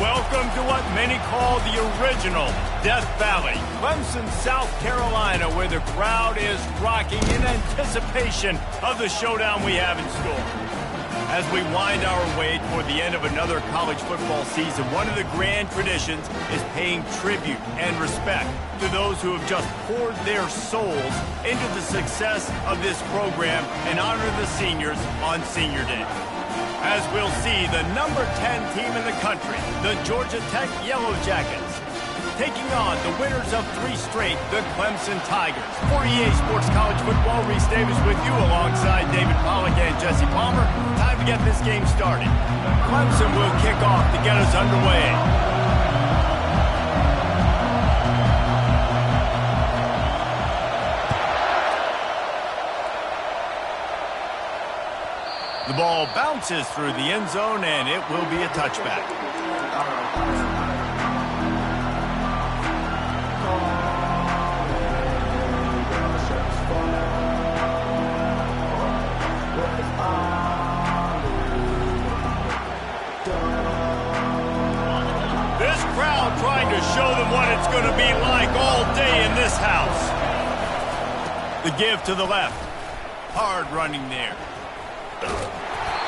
Welcome to what many call the original Death Valley, Clemson, South Carolina, where the crowd is rocking in anticipation of the showdown we have in store. As we wind our way toward the end of another college football season, one of the grand traditions is paying tribute and respect to those who have just poured their souls into the success of this program and honor the seniors on Senior Day. As we'll see, the number 10 team in the country, the Georgia Tech Yellow Jackets, taking on the winners of 3 straight, the Clemson Tigers. For EA Sports College Football, Reese Davis with you alongside David Pollack and Jesse Palmer. Time to get this game started. Clemson will kick off to get us underway. The ball bounces through the end zone, and it will be a touchback. This crowd trying to show them what it's going to be like all day in this house. The give to the left. Hard running there.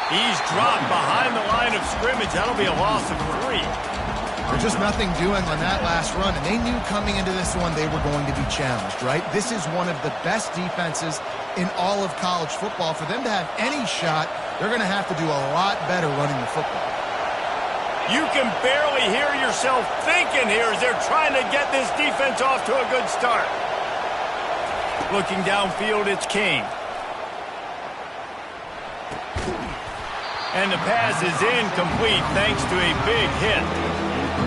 He's dropped behind the line of scrimmage. That'll be a loss of 3. There's just nothing doing on that last run, and they knew coming into this one they were going to be challenged, right? This is one of the best defenses in all of college football. For them to have any shot, they're going to have to do a lot better running the football. You can barely hear yourself thinking here as they're trying to get this defense off to a good start. Looking downfield, it's King. And the pass is incomplete thanks to a big hit.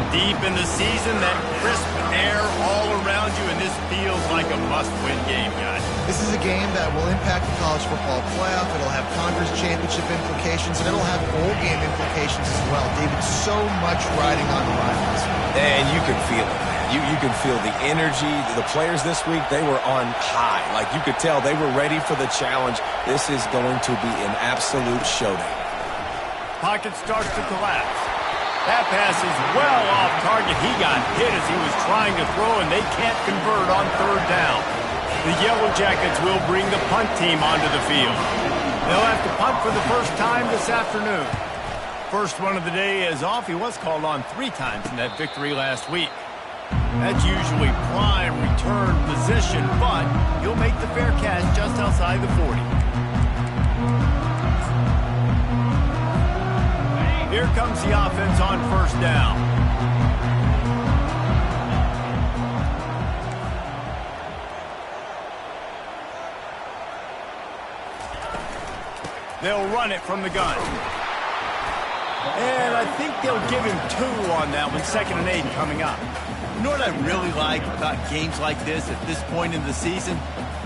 Deep in the season, that crisp air all around you, and this feels like a must-win game, guys. This is a game that will impact the college football playoff. It'll have conference championship implications, and it'll have bowl game implications as well. David, so much riding on the line this week. And you can feel it, man. You can feel the energy. The players this week, they were on high. Like, you could tell they were ready for the challenge. This is going to be an absolute showdown. Pocket starts to collapse. That pass is well off target. He got hit as he was trying to throw, and they can't convert on 3rd down. The Yellow Jackets will bring the punt team onto the field. They'll have to punt for the first time this afternoon. First one of the day is off. He was called on 3 times in that victory last week. That's usually prime return position, but he'll make the fair catch just outside the 40. Here comes the offense on 1st down. They'll run it from the gun. And I think they'll give him 2 on that one, 2nd and 8 coming up. You know what I really like about games like this at this point in the season?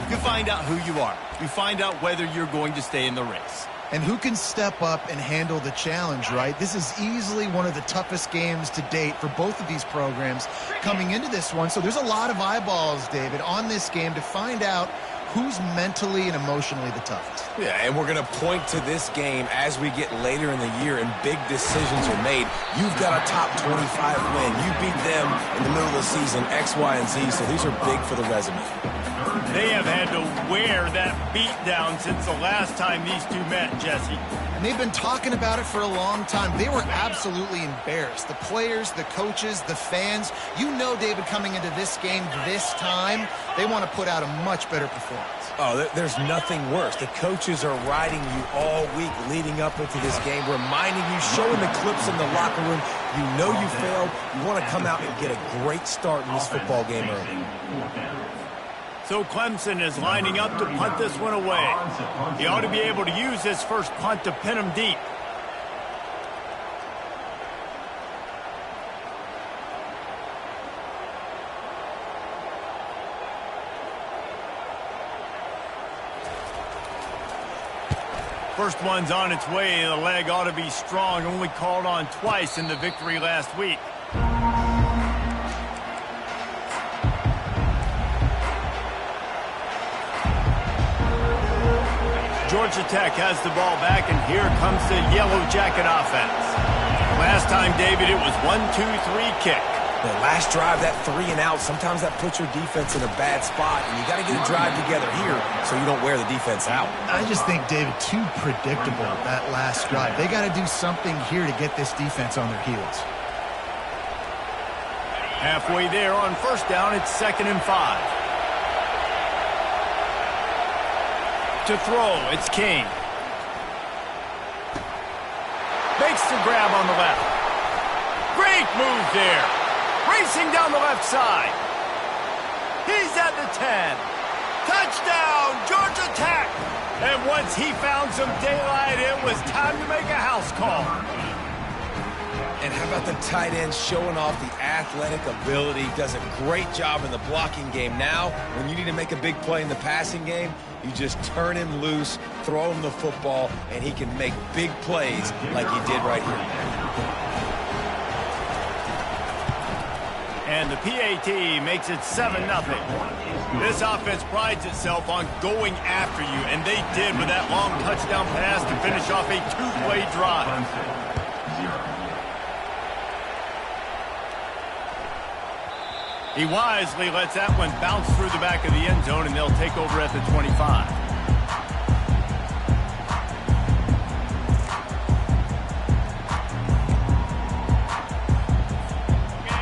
You find out who you are. You find out whether you're going to stay in the race. And who can step up and handle the challenge, right? This is easily one of the toughest games to date for both of these programs coming into this one. So there's a lot of eyeballs, David, on this game to find out who's mentally and emotionally the toughest. Yeah, and we're going to point to this game as we get later in the year and big decisions are made. You've got a top 25 win. You beat them in the middle of the season, X, Y, and Z, so these are big for the resume. They have had to wear that beat down since the last time these two met, Jesse. And they've been talking about it for a long time. They were absolutely embarrassed. The players, the coaches, the fans. You know, David, coming into this game this time, they want to put out a much better performance. Oh, there's nothing worse. The coaches are riding you all week leading up into this game, reminding you, showing the clips in the locker room. You know you failed. You want to come out and get a great start in this football game early. So Clemson is lining up to punt this one away. He ought to be able to use his first punt to pin him deep. First one's on its way. The leg ought to be strong. Only called on twice in the victory last week. Georgia Tech has the ball back, and here comes the Yellow Jacket offense. Last time, David, it was 1-2-3 kick. The last drive, that 3 and out, sometimes that puts your defense in a bad spot, and you got to get a drive together here so you don't wear the defense out. I just think, David, too predictable, that last drive. They got to do something here to get this defense on their heels. Halfway there on first down, it's 2nd and 5. To throw, it's King. Makes the grab on the left. Great move there. Racing down the left side. He's at the 10. Touchdown, Georgia Tech. And once he found some daylight, it was time to make a house call. And how about the tight end showing off the athletic ability? Does a great job in the blocking game. Now, when you need to make a big play in the passing game, you just turn him loose, throw him the football, and he can make big plays like he did right here. And the PAT makes it 7-0. This offense prides itself on going after you, and they did with that long touchdown pass to finish off a 2-play drive. He wisely lets that one bounce through the back of the end zone, and they'll take over at the 25.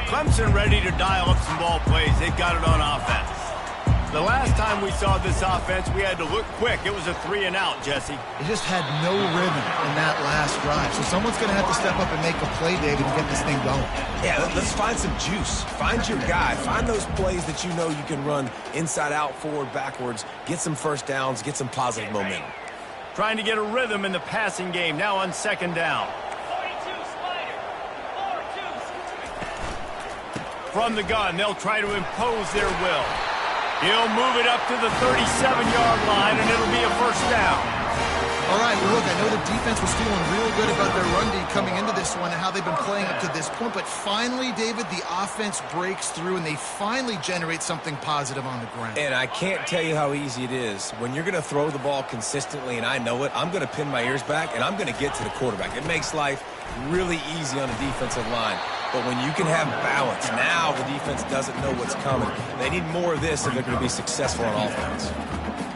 Clemson ready to dial up some ball plays. They've got it on offense. The last time we saw this offense, we had to look quick. It was a 3 and out, Jesse. It just had no rhythm in that last drive. So someone's going to have to step up and make a play, David, and get this thing going. Yeah, let's find some juice. Find your guy. Find those plays that you know you can run inside out, forward, backwards. Get some first downs. Get some positive momentum. Trying to get a rhythm in the passing game. Now on 2nd down. From the gun, they'll try to impose their will. He'll move it up to the 37-yard line, and it'll be a first down. All right, well, look, I know the defense was feeling real good about their run D coming into this one and how they've been playing up to this point. But finally, David, the offense breaks through, and they finally generate something positive on the ground. And I can't tell you how easy it is. When you're going to throw the ball consistently, and I know it, I'm going to pin my ears back, and I'm going to get to the quarterback. It makes life really easy on the defensive line. But when you can have balance, now the defense doesn't know what's coming. They need more of this if they're going to be successful on offense.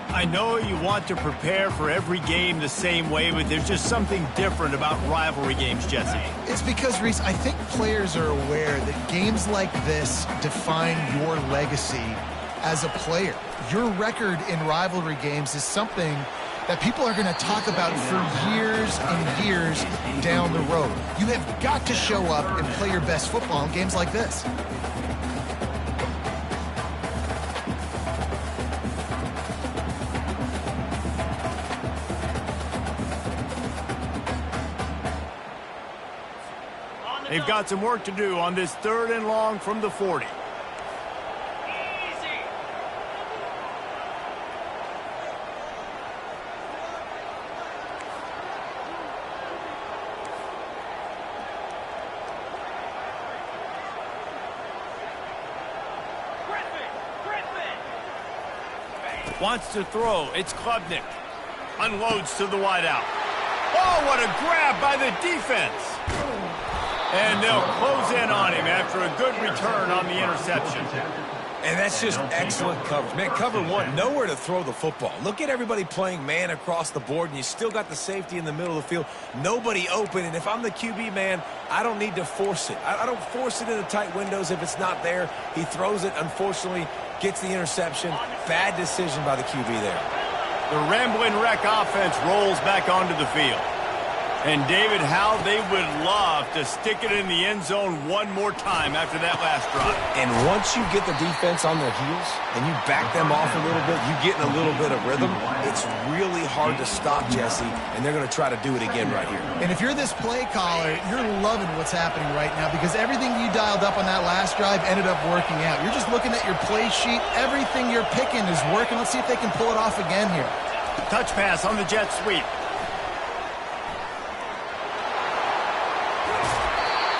I know you want to prepare for every game the same way, but there's just something different about rivalry games, Jesse. It's because, Reese, I think players are aware that games like this define your legacy as a player. Your record in rivalry games is something that people are going to talk about for years and years down the road. You have got to show up and play your best football in games like this. They've got some work to do on this 3rd and long from the 40. Wants to throw. It's Klubnik. Unloads to the wideout. Oh, what a grab by the defense. And they'll close in on him after a good return on the interception. And that's just excellent coverage. Man, cover one, nowhere to throw the football. Look at everybody playing man across the board, and you still got the safety in the middle of the field. Nobody open, and if I'm the QB, man, I don't need to force it. I don't force it into tight windows if it's not there. He throws it, unfortunately, gets the interception. Bad decision by the QB there. The Ramblin' Wreck offense rolls back onto the field. And, David, how they would love to stick it in the end zone one more time after that last drive. And once you get the defense on their heels and you back them off a little bit, you get in a little bit of rhythm, it's really hard to stop, Jesse, and they're going to try to do it again right here. And if you're this play caller, you're loving what's happening right now because everything you dialed up on that last drive ended up working out. You're just looking at your play sheet. Everything you're picking is working. Let's see if they can pull it off again here. Touch pass on the jet sweep.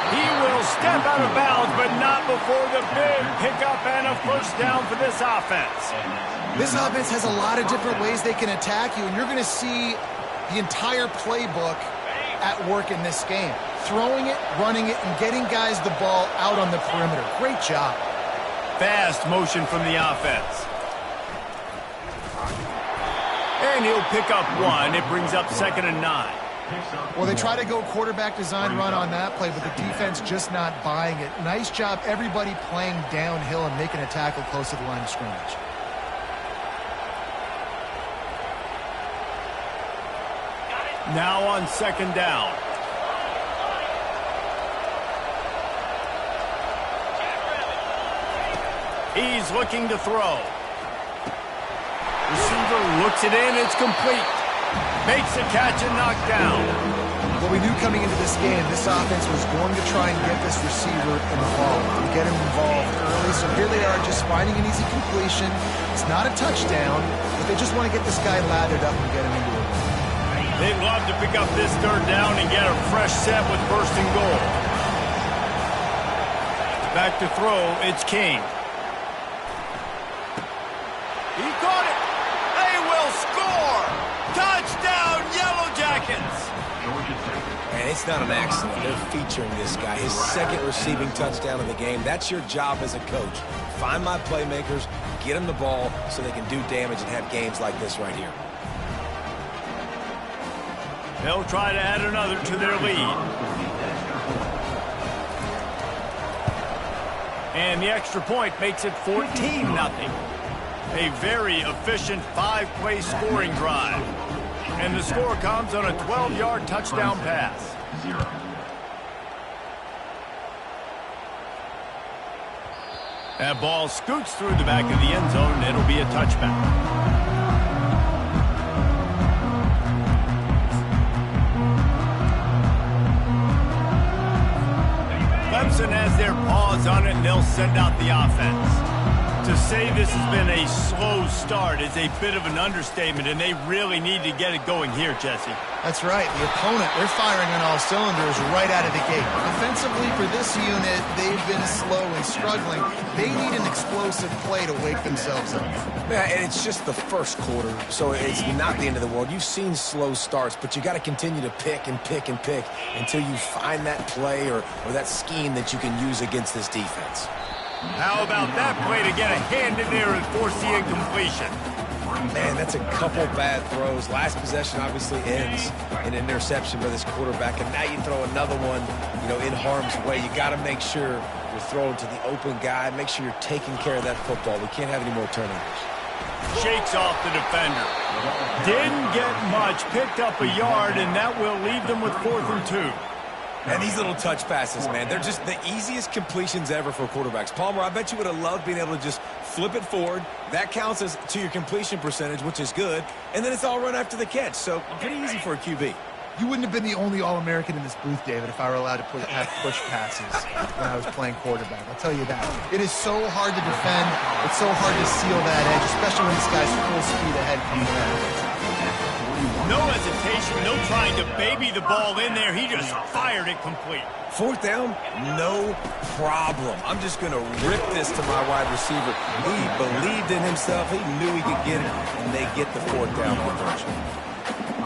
He will step out of bounds, but not before the big pickup and a first down for this offense. This offense has a lot of different ways they can attack you, and you're going to see the entire playbook at work in this game. throwing it, running it, and getting guys the ball out on the perimeter. Great job. Fast motion from the offense. And he'll pick up one. It brings up 2nd and 9. Well, they try to go quarterback design run on that play, but the defense just not buying it. Nice job, everybody playing downhill and making a tackle close to the line of scrimmage. Now on 2nd down. He's looking to throw. Receiver looks it in. It's complete. Makes the catch and knocked down. Well, we knew coming into this game, this offense was going to try and get this receiver involved and get him involved early. So here they are just finding an easy completion. It's not a touchdown, but they just want to get this guy lathered up and get him into it. They'd love to pick up this 3rd down and get a fresh set with 1st and goal. Back to throw, it's King. He caught it. They will score. Touchdown, Yellow Jackets. And it's not an accident. They're featuring this guy. His 2nd receiving touchdown of the game. That's your job as a coach. Find my playmakers, get them the ball so they can do damage and have games like this right here. They'll try to add another to their lead. And the extra point makes it 14-0. A very efficient 5-play scoring drive. And the score comes on a 12-yard touchdown pass. That ball scoots through the back of the end zone, and it'll be a touchback. Clemson has their paws on it, and they'll send out the offense. To say this has been a slow start is a bit of an understatement, and they really need to get it going here, Jesse. That's right. The opponent, they're firing on all cylinders right out of the gate. Offensively, for this unit, they've been slow and struggling. They need an explosive play to wake themselves up. Yeah, and it's just the first quarter, so it's not the end of the world. You've seen slow starts, but you got to continue to pick and pick and pick until you find that play or that scheme that you can use against this defense. How about that play to get a hand in there and force the incompletion? Man, that's a couple bad throws. Last possession obviously ends in an interception by this quarterback, and now you throw another one, in harm's way. You got to make sure you're throwing to the open guy. Make sure you're taking care of that football. We can't have any more turnovers. Shakes off the defender. Didn't get much. Picked up a yard, and that will leave them with 4th and 2. And these little touch passes, man, they're just the easiest completions ever for quarterbacks. Palmer, I bet you would have loved being able to just flip it forward. That counts as to your completion percentage, which is good. And then it's all run after the catch. So pretty easy for a QB. You wouldn't have been the only All-American in this booth, David, if I were allowed to have push passes when I was playing quarterback. I'll tell you that. It is so hard to defend. It's so hard to seal that edge, especially when this guy's full speed ahead coming around. No hesitation, no trying to baby the ball in there. He just fired it complete. 4th down, no problem. I'm just going to rip this to my wide receiver. He believed in himself. He knew he could get it, and they get the 4th down conversion.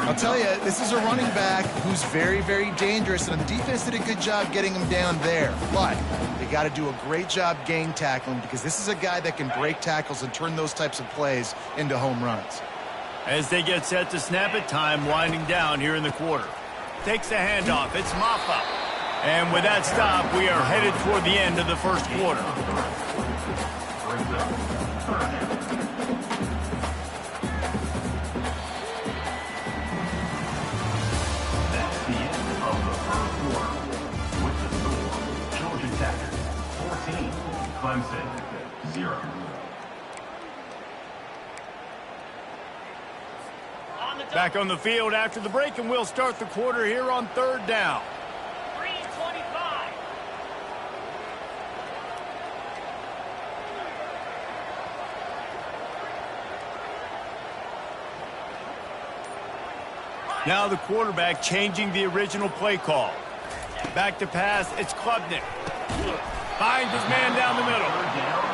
I'll tell you, this is a running back who's very, very dangerous, and the defense did a good job getting him down there. But they got to do a great job gang tackling because this is a guy that can break tackles and turn those types of plays into home runs. As they get set to snap it, time winding down here in the quarter. Takes the handoff. It's Maffa. And with that stop, we are headed toward the end of the first quarter. That's the end of the first quarter. With the score, Georgia Tech 14, Clemson 0. Back on the field after the break, and we'll start the quarter here on 3rd down. 3:25. Now the quarterback changing the original play call. Back to pass, it's Klubnik. Finds his man down the middle.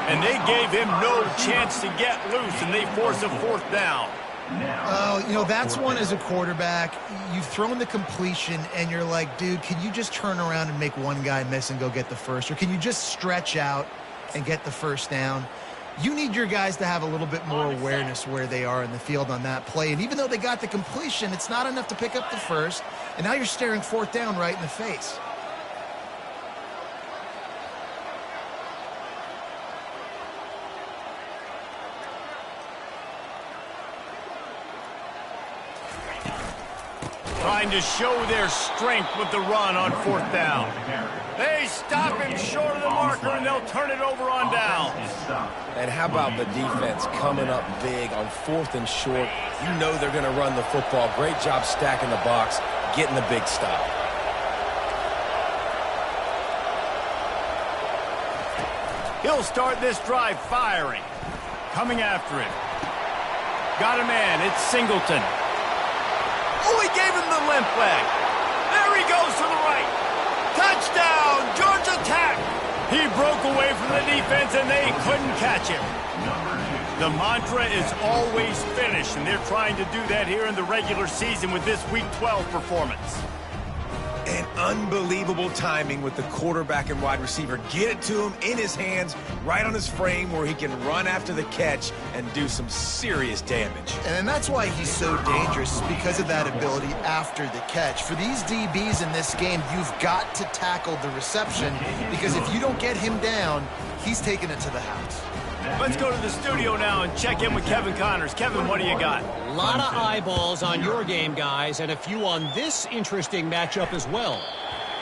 And they gave him no chance to get loose, and they force a 4th down. Oh, you know, that's one as a quarterback. You've thrown the completion, and you're like, dude, can you just turn around and make one guy miss and go get the first? Or can you just stretch out and get the first down? You need your guys to have a little bit more awareness where they are in the field on that play. And even though they got the completion, it's not enough to pick up the first. And now you're staring fourth down right in the face. Trying to show their strength with the run on fourth down. They stop him short of the marker, and they'll turn it over on down. And how about the defense coming up big on fourth and short? You know they're going to run the football. Great job stacking the box, getting the big stop. He'll start this drive firing. Coming after him. Got a man. It's Singleton. Oh, he gave him the limp leg. There he goes to the right. Touchdown, Georgia Tech. He broke away from the defense, and they couldn't catch him. The mantra is always finish, and they're trying to do that here in the regular season with this Week 12 performance. And unbelievable timing with the quarterback and wide receiver. Get it to him in his hands, right on his frame where he can run after the catch and do some serious damage. And that's why he's so dangerous, is because of that ability after the catch. For these DBs in this game, you've got to tackle the reception, because if you don't get him down, he's taking it to the house. Let's go to the studio now and check in with Kevin Connors. Kevin, what do you got? A lot of eyeballs on your game, guys, and a few on this interesting matchup as well.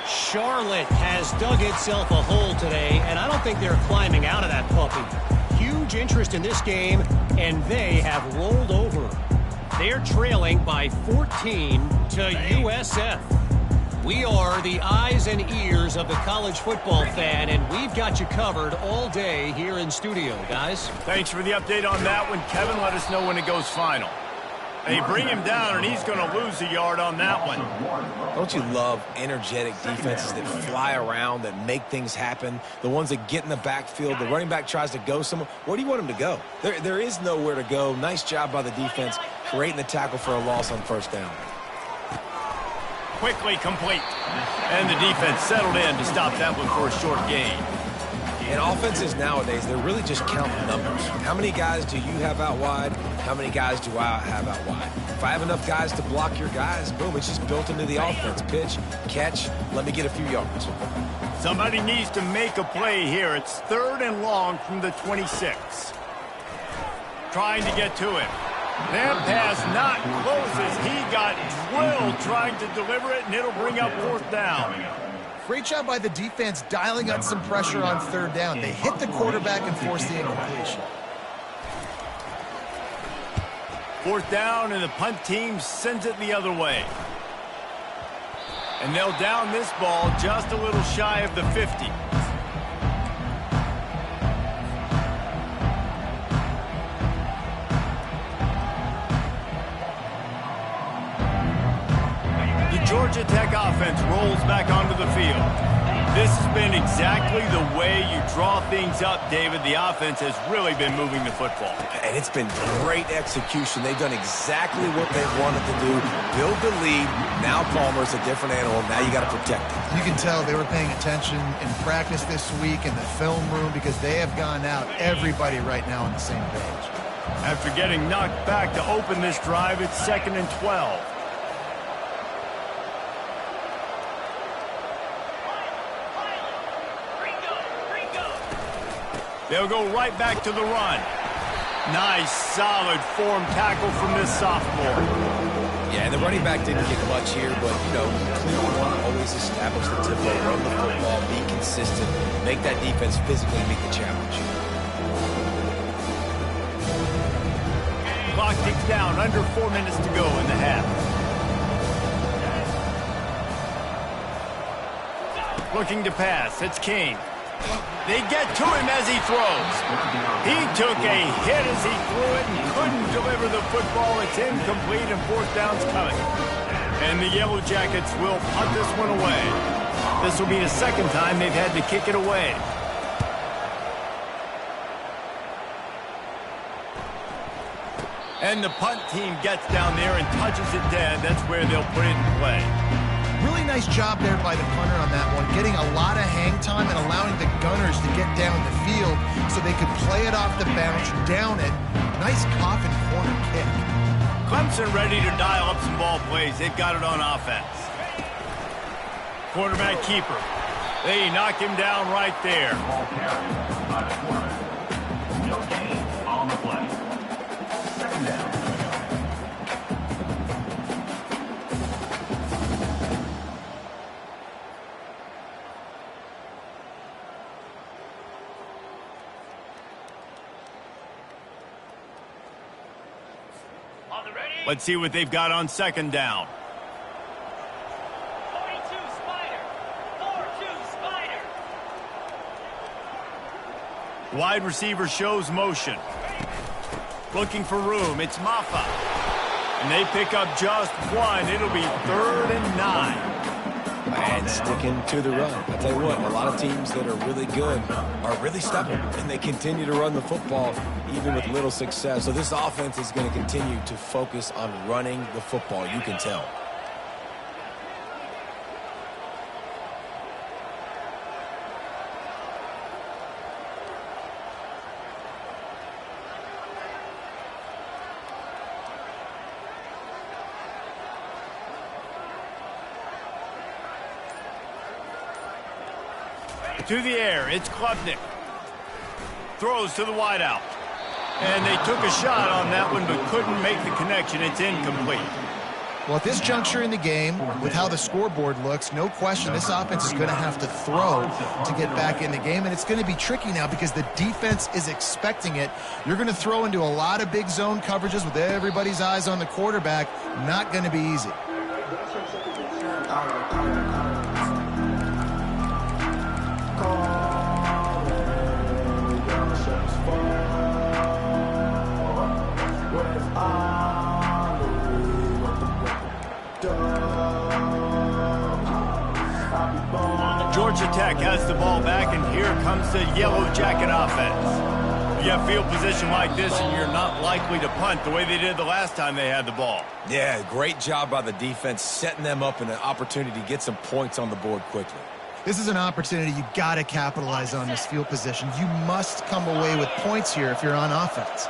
Charlotte has dug itself a hole today, and I don't think they're climbing out of that puppy. Huge interest in this game, and they have rolled over. They're trailing by 14 to USF. We are the eyes and ears of the college football fan, and we've got you covered all day here in studio, guys. Thanks for the update on that one, Kevin. Let us know when it goes final. They bring him down, and he's going to lose a yard on that one. Don't you love energetic defenses that fly around, that make things happen? The ones that get in the backfield, the running back tries to go somewhere. Where do you want him to go? There is nowhere to go. Nice job by the defense, creating the tackle for a loss on first down. Quickly complete. And the defense settled in to stop that one for a short gain. And offenses nowadays, they're really just counting numbers. How many guys do you have out wide? How many guys do I have out wide? If I have enough guys to block your guys, boom, it's just built into the offense. Pitch, catch, let me get a few yards. Somebody needs to make a play here. It's 3rd and long from the 26. Trying to get to him. That pass not close as he got drilled trying to deliver it, and it'll bring up 4th down. Great job by the defense dialing up some pressure on 3rd down. They hit the quarterback and forced the incompletion. 4th down, and the punt team sends it the other way. And they'll down this ball just a little shy of the 50. Georgia Tech offense rolls back onto the field. This has been exactly the way you draw things up, David. The offense has really been moving the football. And it's been great execution. They've done exactly what they've wanted to do. Build the lead. Now Palmer's a different animal. Now you got to protect it. You can tell they were paying attention in practice this week in the film room, because they have gone out, everybody right now on the same page. After getting knocked back to open this drive, it's 2nd and 12. They'll go right back to the run. Nice, solid form tackle from this sophomore. Yeah, and the running back didn't get much here, but, you know, clearly want to always establish the tempo, run the football, be consistent, make that defense physically meet the challenge. Clock ticks down, under 4 minutes to go in the half. Looking to pass, it's King. They get to him as he throws. He took a hit as he threw it and couldn't deliver the football. It's incomplete, and 4th down's coming. And the Yellow Jackets will punt this one away. This will be the 2nd time they've had to kick it away. And the punt team gets down there and touches it dead. That's where they'll put it in play. Really nice job there by the punter on that one, getting a lot of hang time and allowing the gunners to get down the field so they could play it off the bounce, down it. Nice coffin corner kick. Clemson ready to dial up some ball plays. They've got it on offense. Quarterback keeper. They knock him down right there. Ball carried by the quarterback. No gain on the play. Second down. Let's see what they've got on second down. 42 Spider. 4-2 Spider. Wide receiver shows motion. Looking for room. It's Maffa. And they pick up just one. It'll be 3rd and 9. And sticking to the run. I tell you what, a lot of teams that are really good are really stubborn, and they continue to run the football even with little success. So this offense is going to continue to focus on running the football. You can tell. To the air, it's Klubnik. Throws to the wideout. And they took a shot on that one, but couldn't make the connection. It's incomplete. Well, at this juncture in the game, with how the scoreboard looks, no question this offense is going to have to throw to get back in the game, and it's going to be tricky now because the defense is expecting it. You're going to throw into a lot of big zone coverages with everybody's eyes on the quarterback. Not going to be easy. Georgia Tech has the ball back, and here comes the Yellow Jacket offense. You have field position like this, and you're not likely to punt the way they did the last time they had the ball. Yeah, great job by the defense, setting them up in an opportunity to get some points on the board quickly. This is an opportunity you got to capitalize on this field position. You must come away with points here if you're on offense.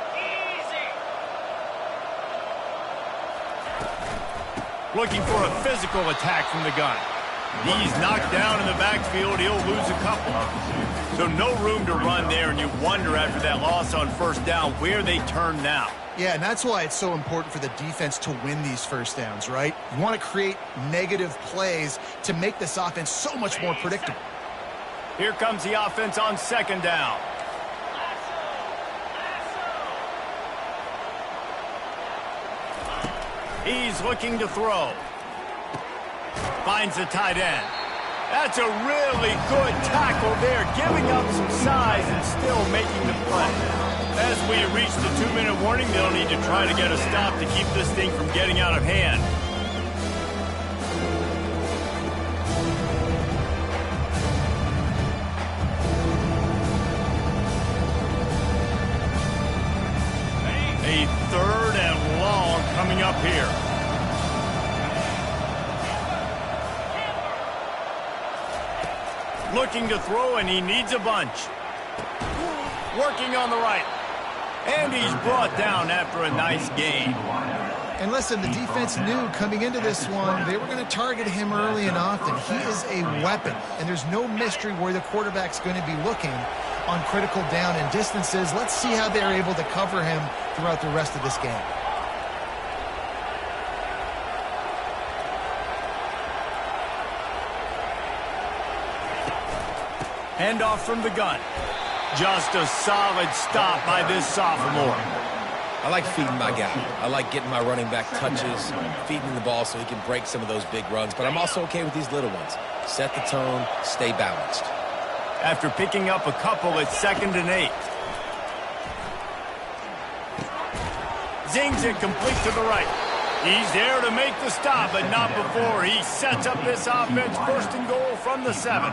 Looking for a physical attack from the gun. He's knocked down in the backfield. He'll lose a couple. So no room to run there, and you wonder after that loss on first down where they turn now. Yeah, and that's why it's so important for the defense to win these first downs, right? You want to create negative plays to make this offense so much more predictable. Here comes the offense on second down. He's looking to throw. Finds the tight end. That's a really good tackle there, giving up some size and still making the play. As we reach the 2-minute warning, they'll need to try to get a stop to keep this thing from getting out of hand. A 3rd and long coming up here. Looking to throw, and he needs a bunch. Working on the right. And he's brought down after a nice gain. And listen, the defense knew coming into this one, they were going to target him early and often. He is a weapon, and there's no mystery where the quarterback's going to be looking on critical down and distances. Let's see how they're able to cover him throughout the rest of this game. Handoff from the gun. Just a solid stop by this sophomore. I like feeding my guy. I like getting my running back touches, feeding the ball so he can break some of those big runs. But I'm also okay with these little ones. Set the tone, stay balanced. After picking up a couple, it's 2nd and 8. Zings it complete to the right. He's there to make the stop, but not before. He sets up this offense 1st and goal from the 7.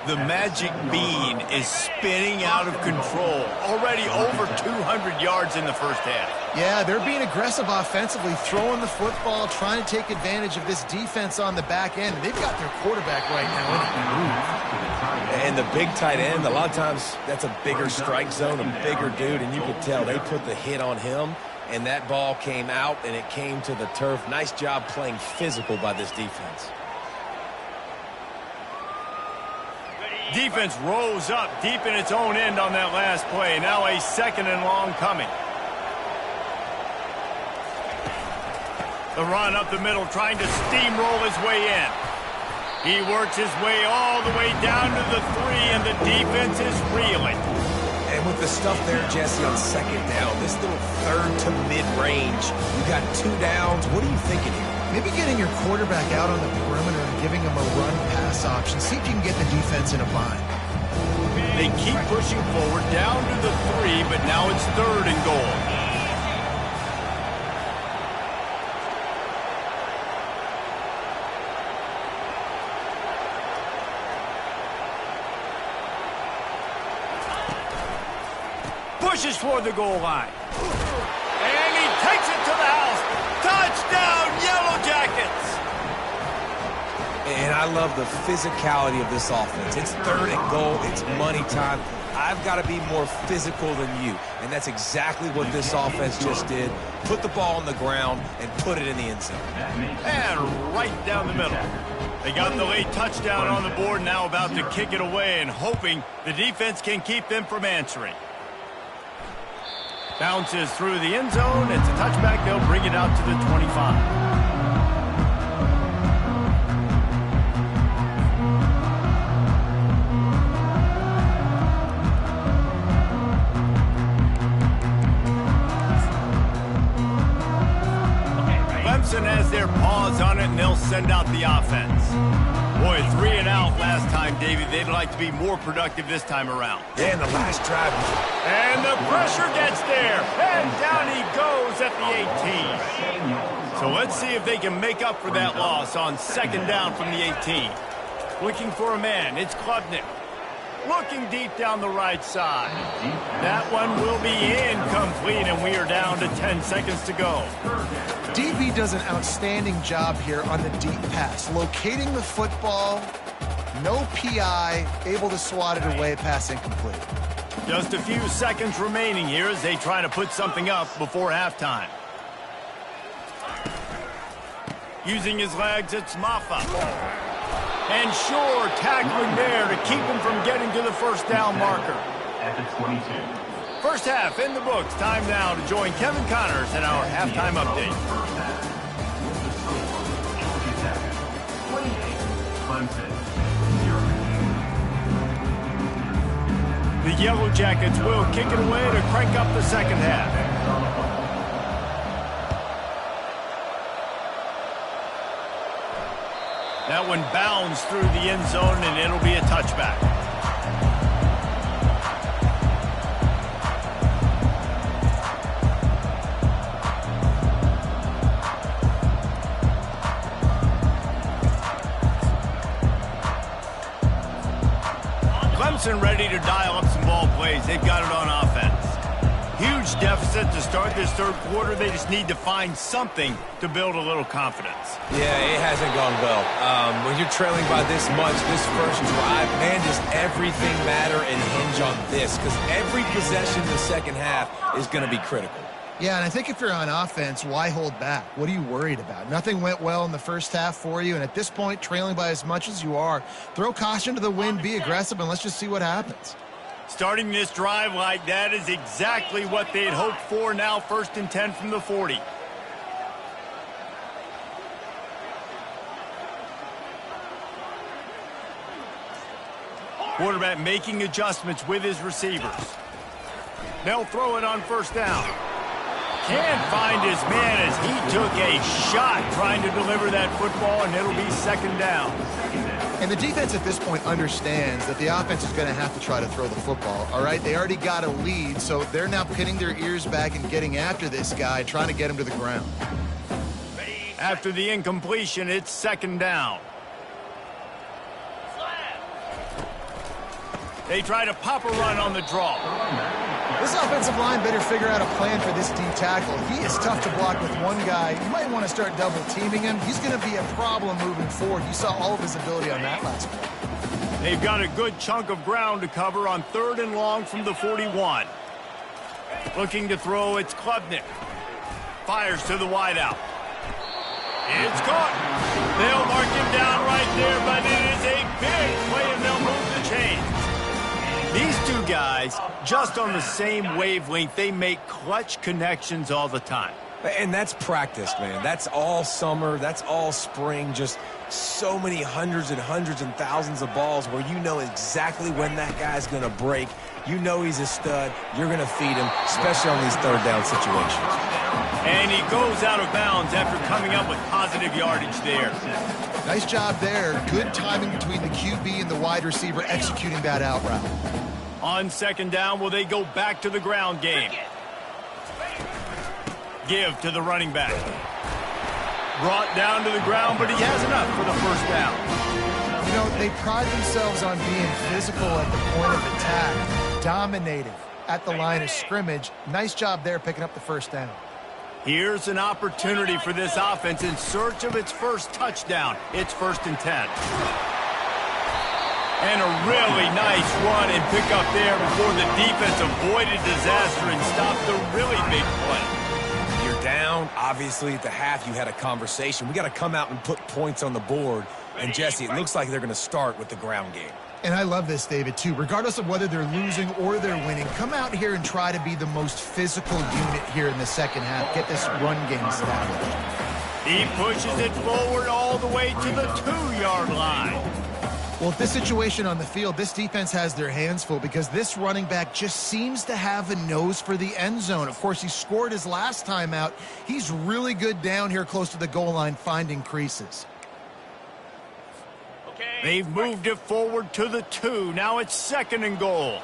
The magic bean is spinning out of control. Already over 200 yards in the first half. Yeah, they're being aggressive offensively, throwing the football, trying to take advantage of this defense on the back end. They've got their quarterback right now in a groove. And the big tight end, a lot of times that's a bigger strike zone, a bigger dude, and you can tell they put the hit on him, and that ball came out, and it came to the turf. Nice job playing physical by this defense. Defense rose up deep in its own end on that last play. Now a 2nd and long coming. The run up the middle, trying to steamroll his way in. He works his way all the way down to the 3, and the defense is reeling. And with the stuff there, Jesse, on 2nd down, this little 3rd to mid-range, you got 2 downs. What are you thinking here? Maybe getting your quarterback out on the perimeter and giving him a run-pass option. See if you can get the defense in a bind. They keep pushing forward down to the 3, but now it's 3rd and goal. Pushes toward the goal line. And he takes it to the house. Touchdown, Yellow Jackets! And I love the physicality of this offense. It's 3rd and goal. It's money time. I've got to be more physical than you. And that's exactly what this offense just did. Put the ball on the ground and put it in the end zone. And right down the middle. They got the late touchdown on the board, now about to kick it away and hoping the defense can keep them from answering. Bounces through the end zone. It's a touchback. They'll bring it out to the 25. Clemson has their paws on it, and they'll send out the offense. Boy, 3 and out last time, Davey. They'd like to be more productive this time around. Yeah, and the last drive. And the pressure gets there. And down he goes at the 18. So let's see if they can make up for that loss on 2nd down from the 18. Looking for a man. It's Klubnik. Looking deep down the right side. That one will be incomplete, and we are down to 10 seconds to go. DB does an outstanding job here on the deep pass. Locating the football, no PI, able to swat it away, pass incomplete. Just a few seconds remaining here as they try to put something up before halftime. Using his legs, it's Maffa. And sure, tackling there to keep him from getting to the 1st down marker. At the 22. First half in the books. Time now to join Kevin Connors in our halftime update. First half. With the score, Georgia Tech 28, Clemson 0. The Yellow Jackets will kick it away to crank up the 2nd half. That one bounds through the end zone, and it'll be a touchback. Clemson ready to dial up some ball plays. They've got it on offense. Huge deficit to start this 3rd quarter. They just need to find something to build a little confidence. Yeah, it hasn't gone well. When you're trailing by this much, this first drive, man, does everything matter and hinge on this? Because every possession in the 2nd half is going to be critical. Yeah, and I think if you're on offense, why hold back? What are you worried about? Nothing went well in the 1st half for you, and at this point, trailing by as much as you are, throw caution to the wind, be aggressive, and let's just see what happens. Starting this drive like that is exactly what they'd hoped for. Now 1st and 10 from the 40. Quarterback making adjustments with his receivers. They'll throw it on 1st down. Can't find his man as he took a shot trying to deliver that football, and it'll be 2nd down. And the defense at this point understands that the offense is going to have to try to throw the football, all right? They already got a lead, so they're now pinning their ears back and getting after this guy, trying to get him to the ground. After the incompletion, it's 2nd down. They try to pop a run on the draw. This offensive line better figure out a plan for this D tackle. He is tough to block with one guy. You might want to start double teaming him. He's going to be a problem moving forward. You saw all of his ability on that last play. They've got a good chunk of ground to cover on 3rd and long from the 41. Looking to throw, it's Klubnik. Fires to the wideout. It's caught. They'll mark him down right there, but it is a big play, and they'll move the chains. These two guys, just on the same wavelength, they make clutch connections all the time. And that's practice, man. That's all summer. That's all spring. Just so many hundreds and thousands of balls where you know exactly when that guy's going to break. You know he's a stud. You're going to feed him, especially on these 3rd down situations. And he goes out of bounds after coming up with positive yardage there. Nice job there. Good timing between the QB and the wide receiver executing that out route. On 2nd down, will they go back to the ground game? Give to the running back. Brought down to the ground, but he has enough for the 1st down. You know, they pride themselves on being physical at the point of attack, dominating at the line of scrimmage. Nice job there picking up the 1st down. Here's an opportunity for this offense in search of its first touchdown. It's 1st and 10. And a really nice run and pick up there before the defense avoided disaster and stopped the really big play. You're down. Obviously, at the half, you had a conversation. We got to come out and put points on the board. And, Jesse, it looks like they're going to start with the ground game. And I love this, David, too. Regardless of whether they're losing or they're winning, come out here and try to be the most physical unit here in the 2nd half. Get this run game established. He pushes it forward all the way to the 2-yard line. Well, at this situation on the field, this defense has their hands full because this running back just seems to have a nose for the end zone. Of course, he scored his last time out. He's really good down here close to the goal line finding creases. They've moved it forward to the 2. Now it's 2nd and goal.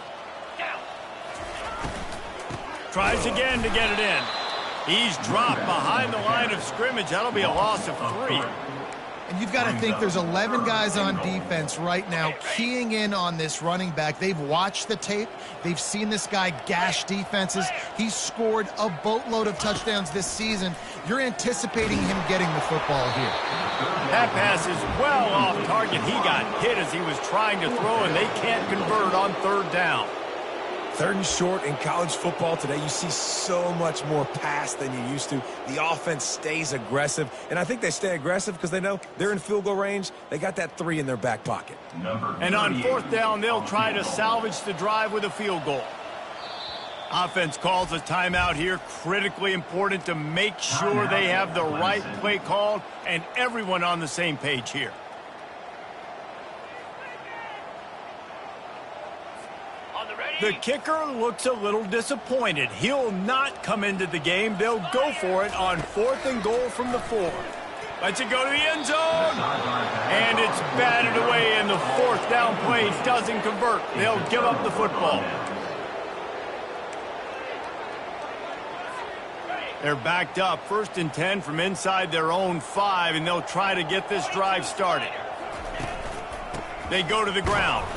Tries again to get it in. He's dropped behind the line of scrimmage. That'll be a loss of 3. And you've got to think there's 11 guys on defense right now keying in on this running back. They've watched the tape. They've seen this guy gash defenses. He's scored a boatload of touchdowns this season. You're anticipating him getting the football here. That pass is well off target. He got hit as he was trying to throw, and they can't convert on 3rd down. 3rd and short in college football today, you see so much more pass than you used to. The offense stays aggressive, and I think they stay aggressive because they know they're in field goal range. They got that 3 in their back pocket. And on 4th down, they'll try to salvage the drive with a field goal. Offense calls a timeout here. Critically important to make sure they have the right play called and everyone on the same page here. The kicker looks a little disappointed. He'll not come into the game. They'll go for it on 4th and goal from the 4. Lets it go to the end zone. And it's batted away, and the 4th down play doesn't convert. They'll give up the football. They're backed up. 1st and 10 from inside their own 5, and they'll try to get this drive started. They go to the ground.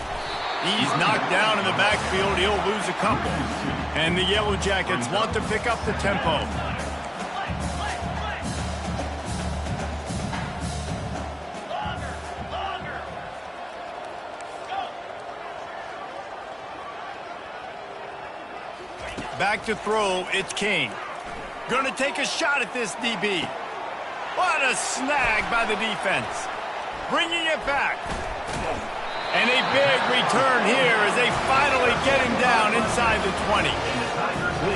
He's knocked down in the backfield. He'll lose a couple. And the Yellow Jackets want to pick up the tempo. Back to throw, it's Kane. Gonna take a shot at this DB. What a snag by the defense. Bringing it back. And a big return here as they finally get him down inside the 20.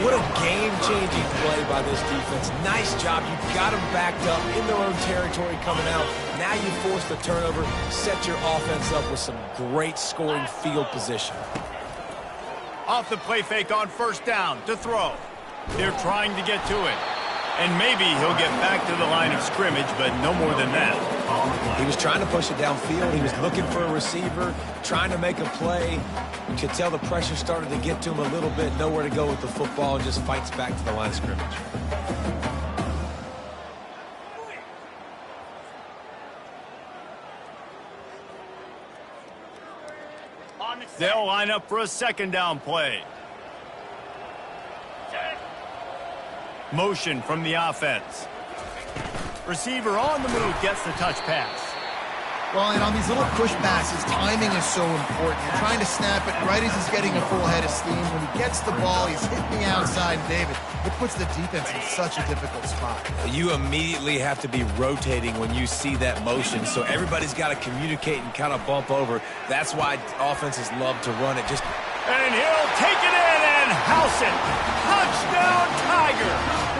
What a game-changing play by this defense. Nice job. You got them backed up in their own territory coming out. Now you force the turnover, set your offense up with some great scoring field position. Off the play fake on 1st down to throw. They're trying to get to it. And maybe he'll get back to the line of scrimmage, but no more than that. He was trying to push it downfield. He was looking for a receiver, trying to make a play. You could tell the pressure started to get to him a little bit. Nowhere to go with the football, and just fights back to the line of scrimmage. On They'll line up for a second down play. Motion from the offense. Receiver on the move gets the touch pass. Well, and on these little push passes, timing is so important. You're trying to snap it right as he's getting a full head of steam. When he gets the ball, he's hitting the outside. David, it puts the defense in such a difficult spot. You immediately have to be rotating when you see that motion, so everybody's got to communicate and kind of bump over. That's why offenses love to run it. And he'll take it in and house it. Touchdown, Tiger.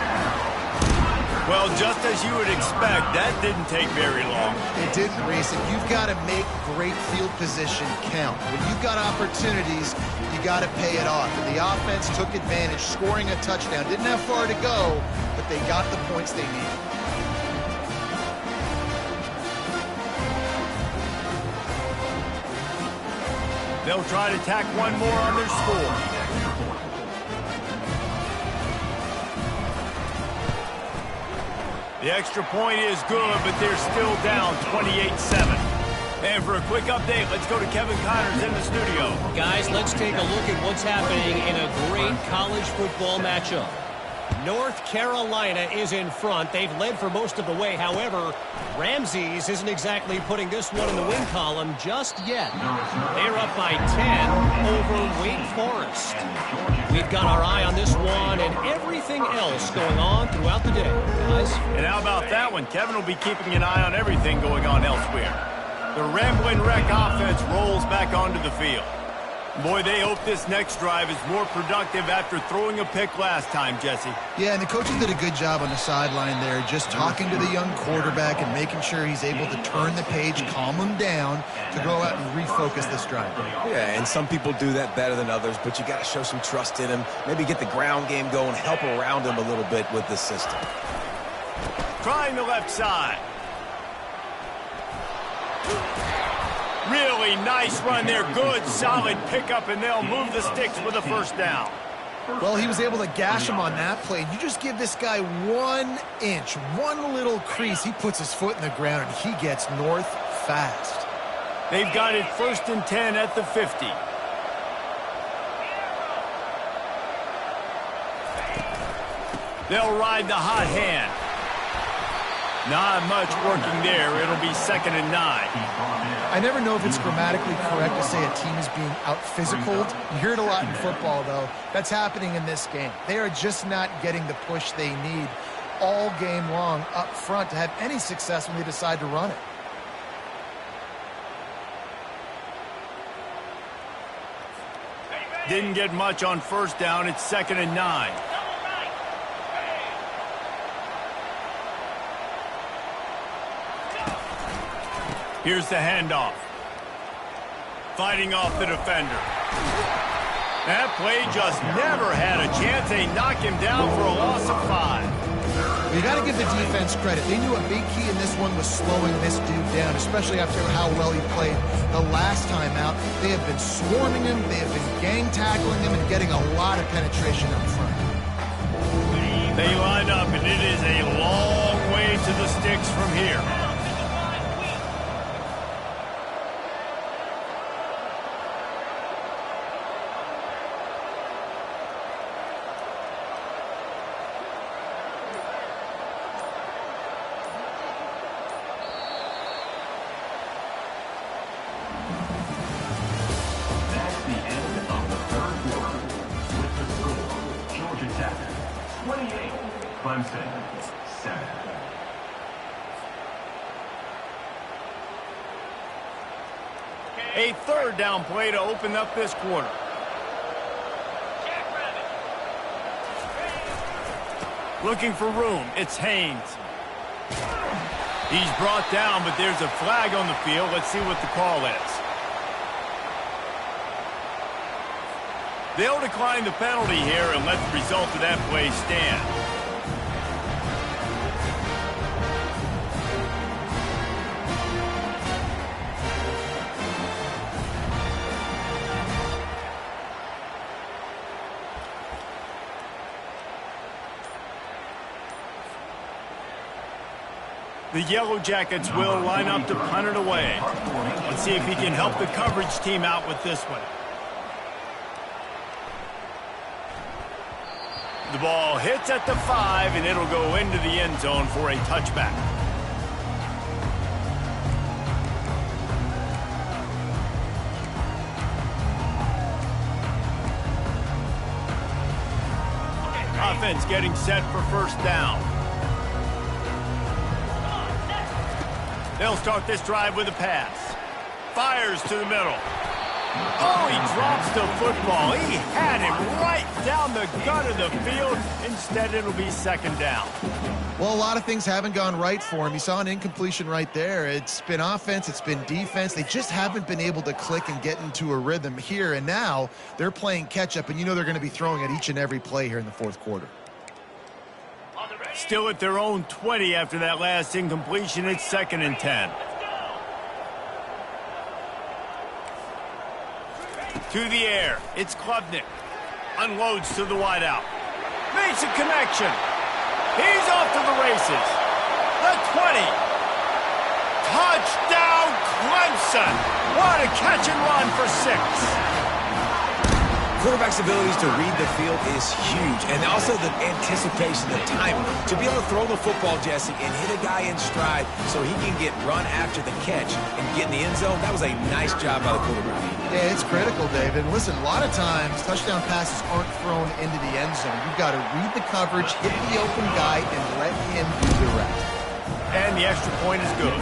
Well, just as you would expect, that didn't take very long. It didn't, Reese, and you've got to make great field position count. When you've got opportunities, you got to pay it off. And the offense took advantage, scoring a touchdown. Didn't have far to go, but they got the points they needed. They'll try to tack one more on their score. The extra point is good, but they're still down 28-7. And for a quick update, let's go to Kevin Connors in the studio. Guys, let's take a look at what's happening in a great college football matchup. North Carolina is in front. They've led for most of the way. However, Ramses isn't exactly putting this one in the win column just yet. They're up by 10 over Wake Forest. We've got our eye on this one and everything else going on throughout the day, guys. And how about that one? Kevin will be keeping an eye on everything going on elsewhere. The Ramblin' Wreck offense rolls back onto the field. Boy, they hope this next drive is more productive after throwing a pick last time, Jesse. Yeah, and the coaches did a good job on the sideline there, just talking to the young quarterback and making sure he's able to turn the page, calm him down, to go out and refocus this drive. Yeah, and some people do that better than others, but you got to show some trust in him. Maybe get the ground game going, help around him a little bit with the system. Trying the left side. Really nice run there. Good, solid pickup, and they'll move the sticks with a first down. Well, he was able to gash him on that play. You just give this guy 1 inch, one little crease. He puts his foot in the ground, and he gets north fast. They've got it 1st and 10 at the 50. They'll ride the hot hand. Not much working there. It'll be 2nd and 9. I never know if it's grammatically correct to say a team is being out-physicaled. You hear it a lot in football, though. That's happening in this game. They are just not getting the push they need all game long up front to have any success when they decide to run it. Didn't get much on 1st down. It's 2nd and 9. Here's the handoff. Fighting off the defender. That play just never had a chance. They knock him down for a loss of 5. You got to give the defense credit. They knew a big key in this one was slowing this dude down, especially after how well he played the last time out. They have been swarming him. They have been gang tackling him and getting a lot of penetration up front. They line up, and it is a long way to the sticks from here. Clemson, 7. A 3rd down play to open up this quarter. Looking for room. It's Haynes. He's brought down, but there's a flag on the field. Let's see what the call is. They'll decline the penalty here and let the result of that play stand. The Yellow Jackets will line up to punt it away. Let's see if he can help the coverage team out with this one. The ball hits at the 5, and it'll go into the end zone for a touchback. Offense getting set for first down. They'll start this drive with a pass. Fires to the middle. Oh, he drops the football. He had him right down the gut of the field. Instead, it'll be second down. Well, a lot of things haven't gone right for him. You saw an incompletion right there. It's been offense, it's been defense. They just haven't been able to click and get into a rhythm here. And now they're playing catch-up, and you know they're going to be throwing at each and every play here in the fourth quarter. Still at their own 20 after that last incompletion. It's 2nd and 10. To the air. It's Klubnik. Unloads to the wideout. Makes a connection. He's off to the races. The 20. Touchdown, Clemson. What a catch and run for 6. Quarterback's abilities to read the field is huge, and also the anticipation, the timing. To be able to throw the football, Jesse, and hit a guy in stride so he can get run after the catch and get in the end zone, that was a nice job by the quarterback. Yeah, it's critical, David. Listen, a lot of times touchdown passes aren't thrown into the end zone. You've got to read the coverage, hit the open guy, and let him do the rest. And the extra point is good.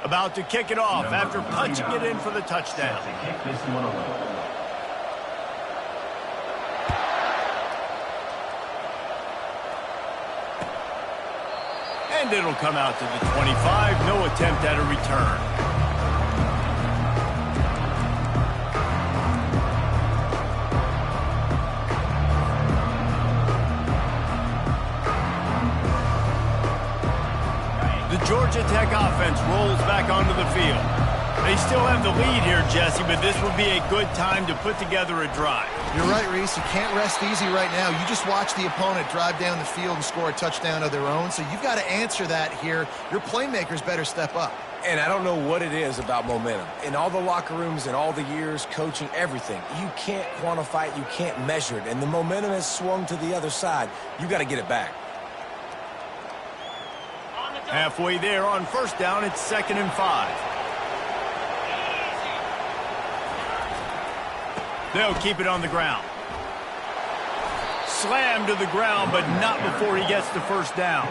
About to kick it off after punching it in for the touchdown. And it'll come out to the 25. No attempt at a return. Georgia Tech offense rolls back onto the field. They still have the lead here, Jesse, but this would be a good time to put together a drive. You're right, Reese. You can't rest easy right now. You just watch the opponent drive down the field and score a touchdown of their own, so you've got to answer that here. Your playmakers better step up. And I don't know what it is about momentum. In all the locker rooms, in all the years, coaching, everything, you can't quantify it, you can't measure it, and the momentum has swung to the other side. You got to get it back. Halfway there on first down, it's 2nd and 5. They'll keep it on the ground. Slammed to the ground, but not before he gets the first down.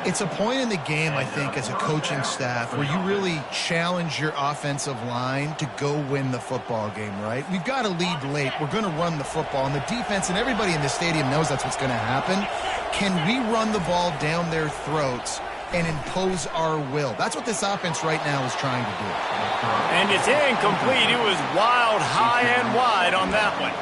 It's a point in the game, I think, as a coaching staff where you really challenge your offensive line to go win the football game, right? We've got to lead late. We're going to run the football, and the defense and everybody in the stadium knows that's what's going to happen. Can we run the ball down their throats and impose our will? That's what this offense right now is trying to do. And it's incomplete. It was wild, high and wide on that one.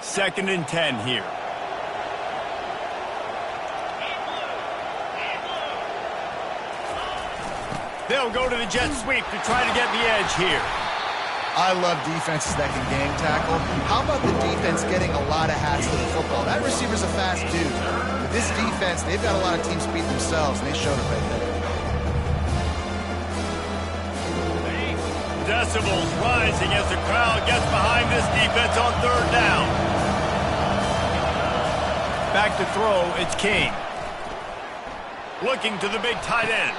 Second and 10 here. They'll go to the jet sweep to try to get the edge here. I love defenses that can gang tackle. How about the defense getting a lot of hats to the football? That receiver's a fast dude. But this defense, they've got a lot of teams beat themselves, and they showed it right there. Decibels rising as the crowd gets behind this defense on third down. Back to throw, it's King. Looking to the big tight end.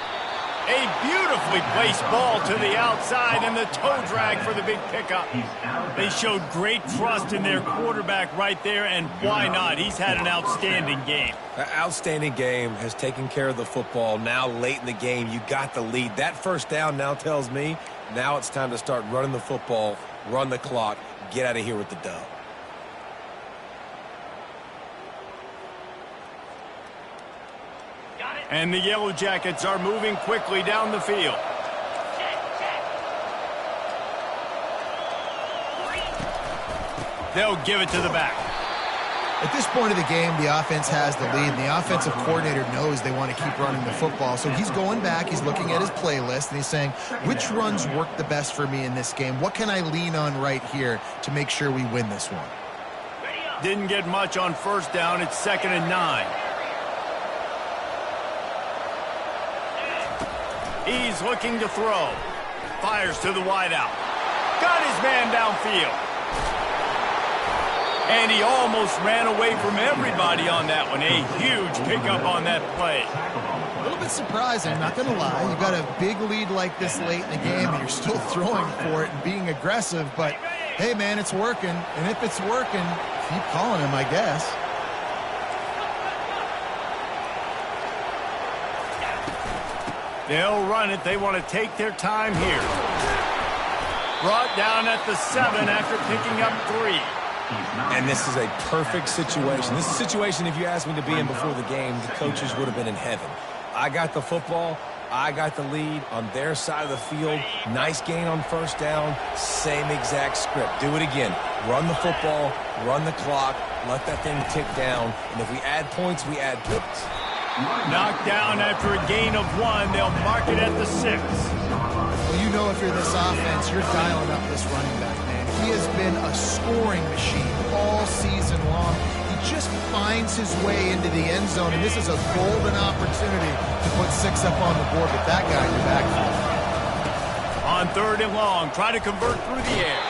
A beautifully placed ball to the outside and the toe drag for the big pickup. They showed great trust in their quarterback right there, and why not? He's had an outstanding game. An outstanding game, has taken care of the football. Now late in the game, you got the lead. That first down now tells me now it's time to start running the football, run the clock, get out of here with the dub. And the Yellow Jackets are moving quickly down the field. They'll give it to the back. At this point of the game, the offense has the lead, and the offensive coordinator knows they want to keep running the football. So he's going back, he's looking at his playlist, and he's saying, which runs work the best for me in this game? What can I lean on right here to make sure we win this one? Didn't get much on first down. It's 2nd and 9. He's looking to throw. Fires to the wideout. Got his man downfield. And he almost ran away from everybody on that one. A huge pickup on that play. A little bit surprising, not going to lie. You've got a big lead like this late in the game, and you're still throwing for it and being aggressive. But, hey, man, it's working. And if it's working, keep calling him, I guess. They'll run it. They want to take their time here. Brought down at the 7 after picking up 3. And this is a perfect situation. This is a situation, if you asked me to be in before the game, the coaches would have been in heaven. I got the football. I got the lead on their side of the field. Nice gain on first down. Same exact script. Do it again. Run the football. Run the clock. Let that thing tick down. And if we add points, we add points. Knocked down after a gain of 1. They'll mark it at the 6. Well, you know if you're this offense, you're dialing up this running back, man. He has been a scoring machine all season long. He just finds his way into the end zone, and this is a golden opportunity to put 6 up on the board with that guy in your backfield. On 3rd and long, try to convert through the air.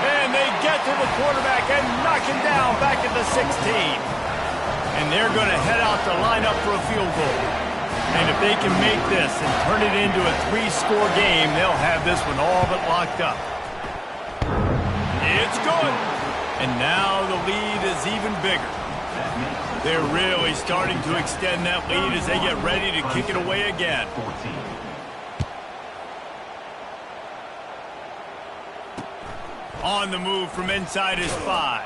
And they get to the quarterback and knock him down back at the 16. And they're going to head out to line up for a field goal. And if they can make this and turn it into a 3-score game, they'll have this one all but locked up. It's good. And now the lead is even bigger. They're really starting to extend that lead as they get ready to kick it away again. On the move from inside his 5.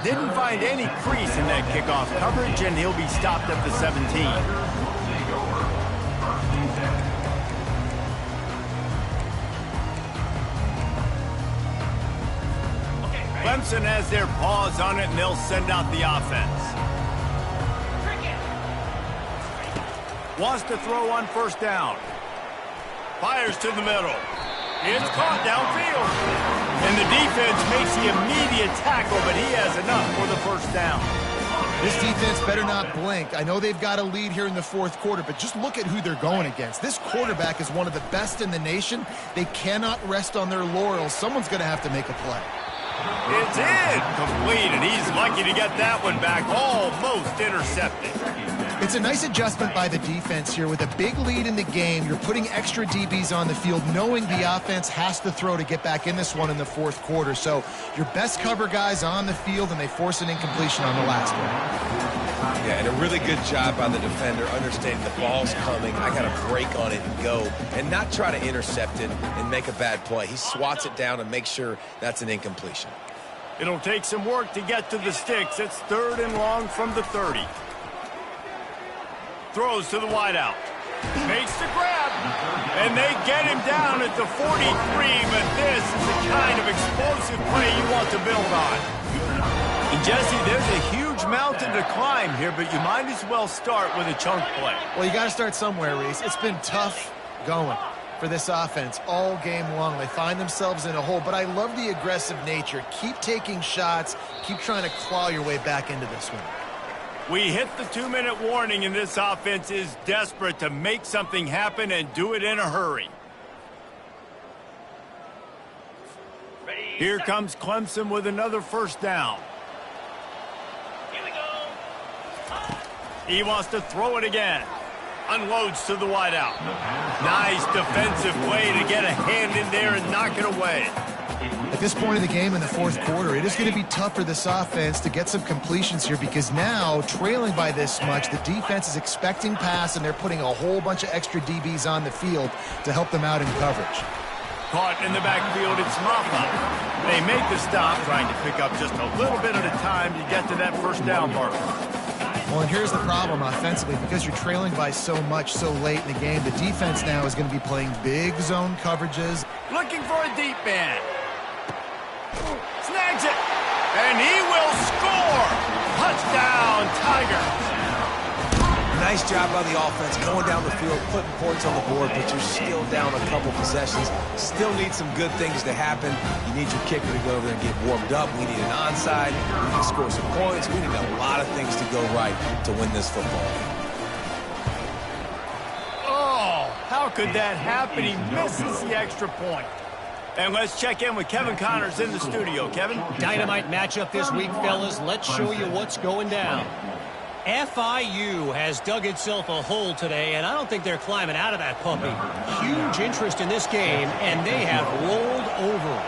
Didn't find any crease in that kickoff coverage, and he'll be stopped at the 17. Clemson has their paws on it, and they'll send out the offense. Wants to throw on first down. Fires to the middle. It's caught downfield. And the defense makes the immediate tackle, but he has enough for the first down. This defense better not blink. I know they've got a lead here in the 4th quarter, but just look at who they're going against. This quarterback is one of the best in the nation. They cannot rest on their laurels. Someone's going to have to make a play. It's incomplete, and he's lucky to get that one back, almost intercepted. It's a nice adjustment by the defense here. With a big lead in the game, you're putting extra DBs on the field, knowing the offense has to throw to get back in this one in the 4th quarter. So your best cover guys on the field, and they force an incompletion on the last one. Yeah, and a really good job by the defender, understanding the ball's coming. I got to break on it and go, and not try to intercept it and make a bad play. He swats it down and makes sure that's an incompletion. It'll take some work to get to the sticks. It's 3rd and long from the 30. Throws to the wideout. Makes the grab. And they get him down at the 43, but this is the kind of explosive play you want to build on. And Jesse, there's a huge mountain to climb here, but you might as well start with a chunk play. Well, you got to start somewhere, Reese. It's been tough going for this offense all game long. They find themselves in a hole, but I love the aggressive nature. Keep taking shots. Keep trying to claw your way back into this one. We hit the 2-minute warning, and this offense is desperate to make something happen and do it in a hurry. Here comes Clemson with another first down. Here we go. He wants to throw it again. Unloads to the wideout. Nice defensive play to get a hand in there and knock it away. At this point of the game in the 4th quarter, it is going to be tough for this offense to get some completions here, because now, trailing by this much, the defense is expecting pass, and they're putting a whole bunch of extra DBs on the field to help them out in coverage. Caught in the backfield, it's Maffa. They make the stop, trying to pick up just a little bit at a time to get to that first down marker. Well, and here's the problem offensively. Because you're trailing by so much so late in the game, the defense now is going to be playing big zone coverages. Looking for a deep man. Snags it. And he will score. Touchdown, Tigers. Nice job by the offense going down the field, putting points on the board, but you're still down a couple possessions. Still need some good things to happen. You need your kicker to go over there and get warmed up. We need an onside. We need to score some points. We need a lot of things to go right to win this football. Oh, how could that happen? He misses the extra point. And let's check in with Kevin Connors in the studio. Kevin? Dynamite matchup this week, fellas. Let's show you what's going down. FIU has dug itself a hole today, and I don't think they're climbing out of that puppy. Huge interest in this game, and they have rolled over.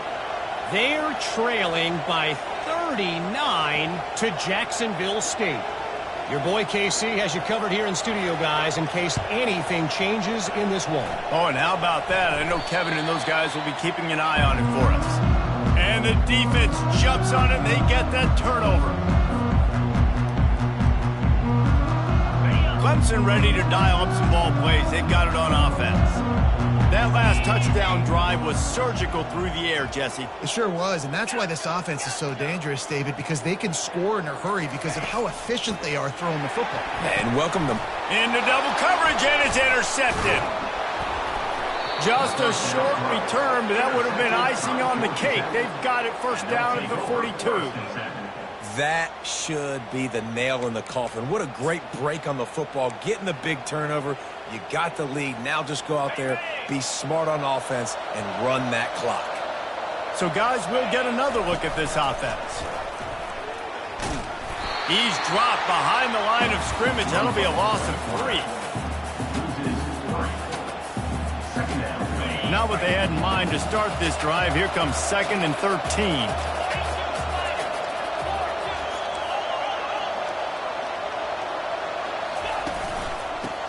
They're trailing by 39 to Jacksonville State. Your boy KC has you covered here in studio, guys, in case anything changes in this one. Oh, and how about that? I know Kevin and those guys will be keeping an eye on it for us. And the defense jumps on it, and they get that turnover. Clemson ready to dial up some ball plays. They've got it on offense. That last touchdown drive was surgical through the air, Jesse. It sure was, and that's why this offense is so dangerous, David, because they can score in a hurry because of how efficient they are throwing the football. And welcome them. Into double coverage, and it's intercepted. Just a short return, but that would have been icing on the cake. They've got it first down at the 42. That should be the nail in the coffin. What a great break on the football. Getting the big turnover. You got the lead. Now just go out there, be smart on offense, and run that clock. So, guys, we'll get another look at this offense. He's dropped behind the line of scrimmage. That'll be a loss of 3. Not what they had in mind to start this drive. Here comes 2nd and 13.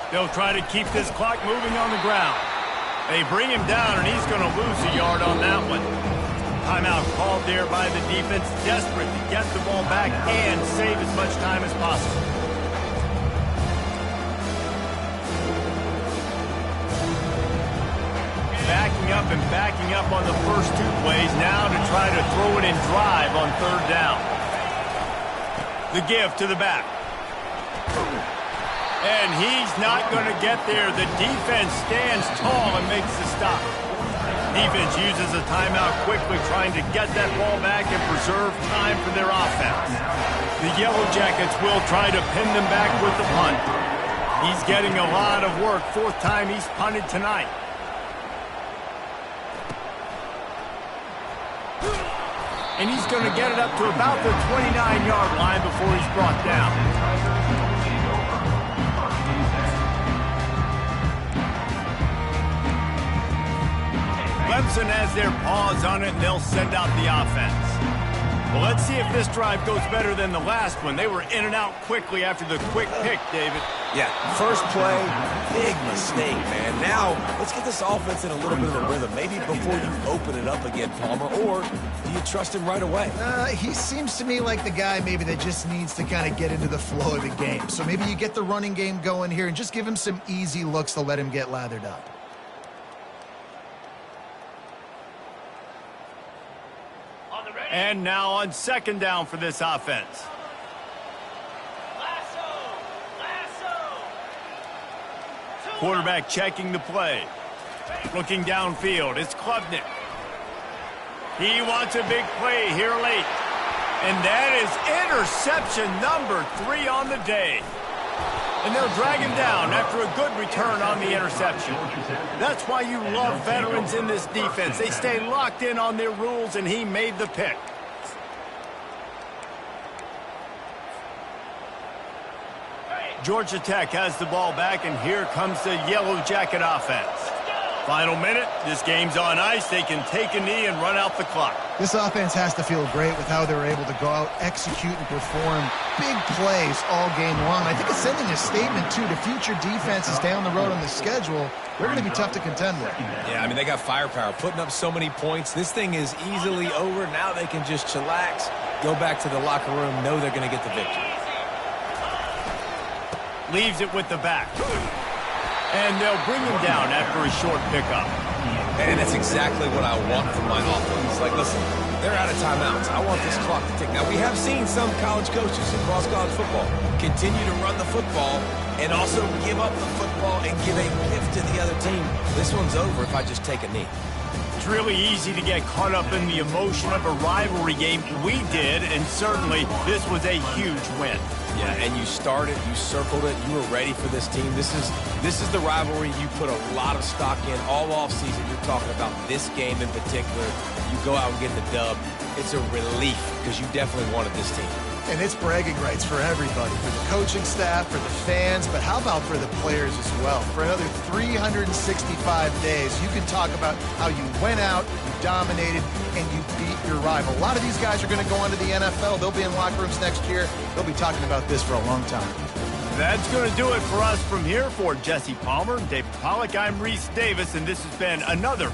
They'll try to keep this clock moving on the ground. They bring him down, and he's going to lose a yard on that one. Timeout called there by the defense, desperate to get the ball back and save as much time as possible. Backing up on the first 2 plays now to try to throw it and drive on 3rd down. The give to the back. And he's not going to get there. The defense stands tall and makes the stop. Defense uses a timeout quickly, trying to get that ball back and preserve time for their offense. The Yellow Jackets will try to pin them back with the punt. He's getting a lot of work. 4th time he's punted tonight. And he's going to get it up to about the 29-yard line before he's brought down. Clemson has their paws on it, and they'll send out the offense. Well, let's see if this drive goes better than the last one. They were in and out quickly after the quick pick, David. Yeah, first play, big mistake, man. Now, let's get this offense in a little bit of a rhythm. Maybe before you open it up again, Palmer, or do you trust him right away? He seems to me like the guy maybe that just needs to kind of get into the flow of the game. So maybe you get the running game going here and just give him some easy looks to let him get lathered up. And now on 2nd down for this offense. Quarterback checking the play. Looking downfield, it's Klubnik. He wants a big play here late. And that is interception number 3 on the day. And they'll drag him down after a good return on the interception. That's why you love veterans in this defense. They stay locked in on their rules, and he made the pick. Georgia Tech has the ball back, and here comes the Yellow Jacket offense. Final minute, this game's on ice. They can take a knee and run out the clock. This offense has to feel great with how they're able to go out, execute, and perform big plays all game long. I think it's sending a statement, too, to future defenses down the road on the schedule. They're going to be tough to contend with. Yeah, I mean, they got firepower, putting up so many points. This thing is easily over. Now they can just chillax, go back to the locker room, know they're going to get the victory. leaves it with the back. And they'll bring him down after a short pickup. And that's exactly what I want from my offense. Like, listen, they're out of timeouts. I want this clock to tick. Now, we have seen some college coaches across college football continue to run the football and also give up the football and give a gift to the other team. This one's over if I just take a knee. It's really easy to get caught up in the emotion of a rivalry game. We did, and certainly this was a huge win. Yeah, and you started, you circled it, you were ready for this team. This is the rivalry you put a lot of stock in all offseason. You're talking about this game in particular. You go out and get the dub. It's a relief because you definitely wanted this team. And it's bragging rights for everybody, for the coaching staff, for the fans, but how about for the players as well? For another 365 days, you can talk about how you went out, you dominated, and you beat your rival. A lot of these guys are going to go on to the NFL. They'll be in locker rooms next year. They'll be talking about this for a long time. That's going to do it for us from here. For Jesse Palmer, David Pollack, I'm Reese Davis, and this has been another